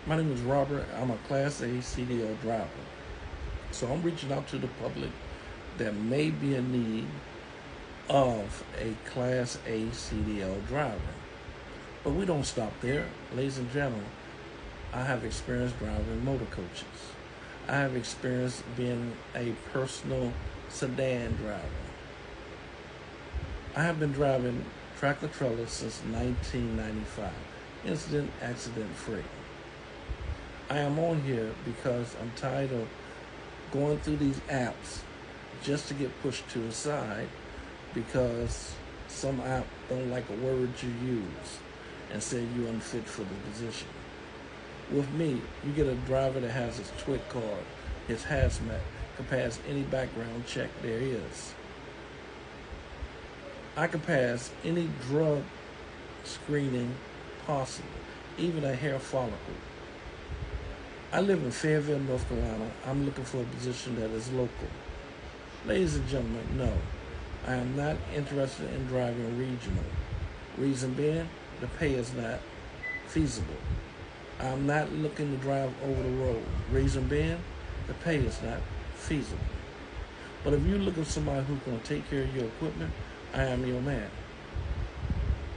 My name is Robert. I'm a Class A CDL driver. So I'm reaching out to the public that may be in need of a Class A CDL driver. But we don't stop there. Ladies and gentlemen, I have experience driving motor coaches. I have experience being a personal sedan driver. I have been driving tractor trailers since 1995, incident accident free. I am on here because I'm tired of going through these apps just to get pushed to the side because some app don't like a word you use and say you're unfit for the position. With me, you get a driver that has his TWIC card, his hazmat, can pass any background check there is. I can pass any drug screening possible, even a hair follicle. I live in Fayetteville, North Carolina. I'm looking for a position that is local. Ladies and gentlemen, no, I am not interested in driving regional. Reason being, the pay is not feasible. I'm not looking to drive over the road. Reason being, the pay is not feasible. But if you're looking for somebody who's going to take care of your equipment, I am your man.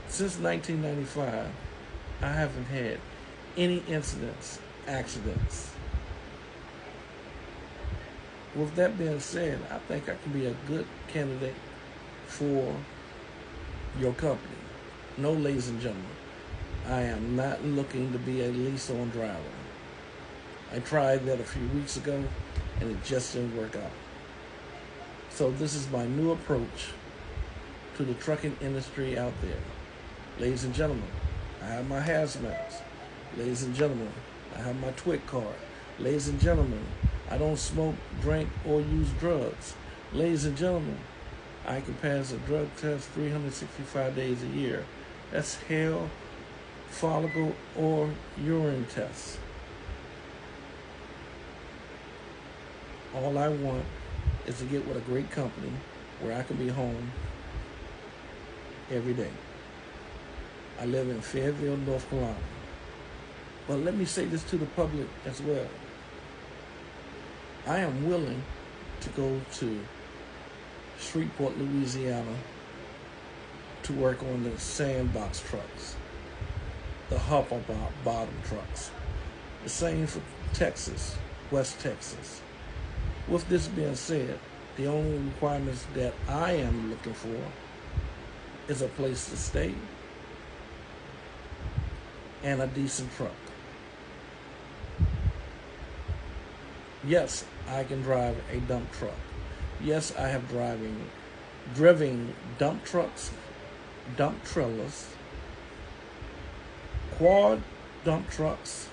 Since 1995, I haven't had any incidents, accidents. With that being said, I think I can be a good candidate for your company. No, ladies and gentlemen, I am not looking to be a lease-on driver. I tried that a few weeks ago, and it just didn't work out. So this is my new approach to the trucking industry out there. Ladies and gentlemen, I have my hazmats. Ladies and gentlemen, I have my TWIC card. Ladies and gentlemen, I don't smoke, drink, or use drugs. Ladies and gentlemen, I can pass a drug test 365 days a year. That's hair, follicle, or urine tests. All I want is to get with a great company where I can be home every day. I live in Fayetteville, North Carolina. But let me say this to the public as well. I am willing to go to Shreveport, Louisiana to work on the sandbox trucks, the hopper bottom trucks. The same for Texas, West Texas. With this being said, the only requirements that I am looking for is a place to stay and a decent truck. Yes, I can drive a dump truck. Yes, I have driven dump trucks, dump trailers, quad dump trucks,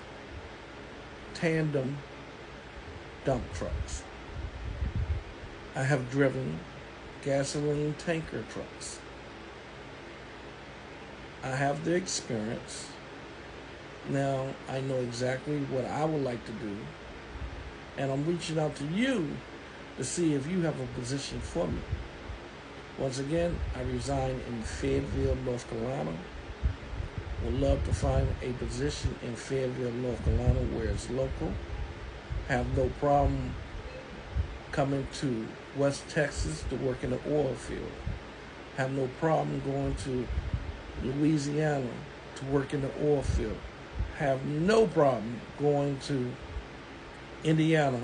tandem dump trucks. I have driven gasoline tanker trucks. I have the experience. Now I know exactly what I would like to do, and I'm reaching out to you to see if you have a position for me. Once again, I reside in Fayetteville, North Carolina. Would love to find a position in Fayetteville, North Carolina where it's local. Have no problem coming to West Texas to work in the oil field. Have no problem going to Louisiana to work in the oil field. Have no problem going to Indiana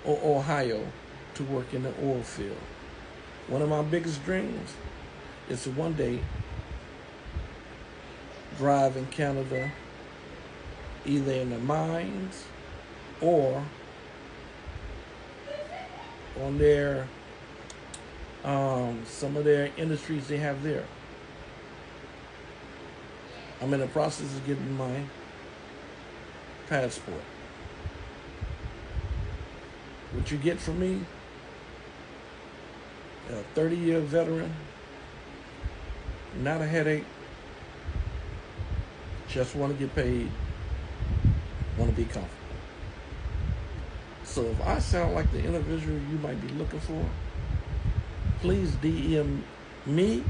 or Ohio to work in the oil field. One of my biggest dreams is to one day drive in Canada, either in the mines or on their some of their industries they have there. I'm in the process of getting my passport. What you get from me, a 30-year veteran, not a headache, just want to get paid, want to be comfortable. So if I sound like the individual you might be looking for, please DM me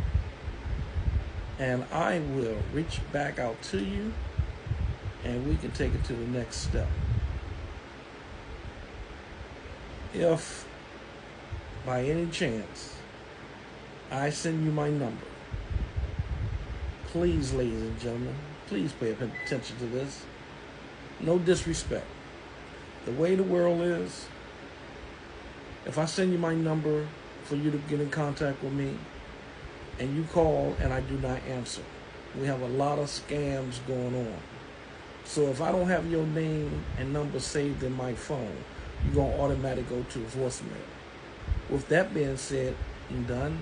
and I will reach back out to you and we can take it to the next step. If by any chance I send you my number, please, ladies and gentlemen, please pay attention to this. No disrespect. The way the world is, if I send you my number for you to get in contact with me, and you call and I do not answer, we have a lot of scams going on. So if I don't have your name and number saved in my phone, you're going to automatically go to voicemail. With that being said and done,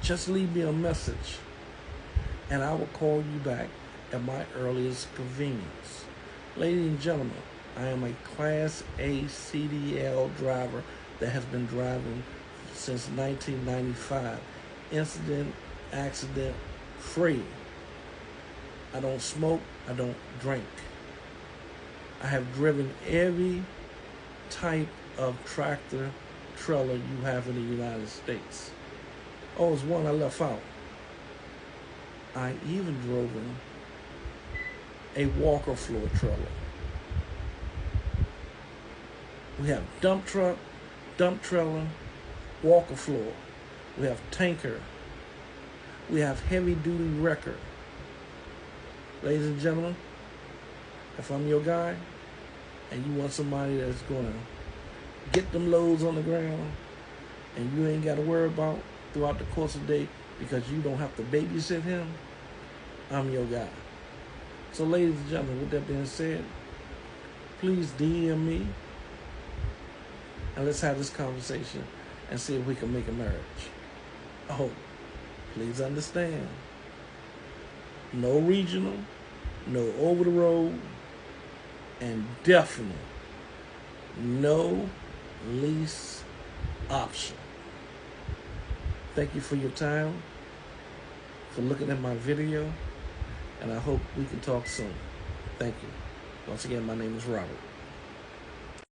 just leave me a message and I will call you back at my earliest convenience. Ladies and gentlemen, I am a Class A CDL driver that has been driving since 1995, incident, accident free. I don't smoke, I don't drink. I have driven every type of tractor trailer you have in the United States. Oh, there's one I left out. I even drove in a walker floor trailer. We have dump truck, dump trailer, walker floor. We have tanker. We have heavy duty wrecker. Ladies and gentlemen, if I'm your guy and you want somebody that's gonna get them loads on the ground and you ain't gotta worry about throughout the course of the day because you don't have to babysit him, I'm your guy. So ladies and gentlemen, with that being said, please DM me and let's have this conversation and see if we can make a marriage. Oh, please understand, no regional, no over the road, and definitely no lease option. Thank you for your time, for looking at my video, and I hope we can talk soon. Thank you. Once again, my name is Robert.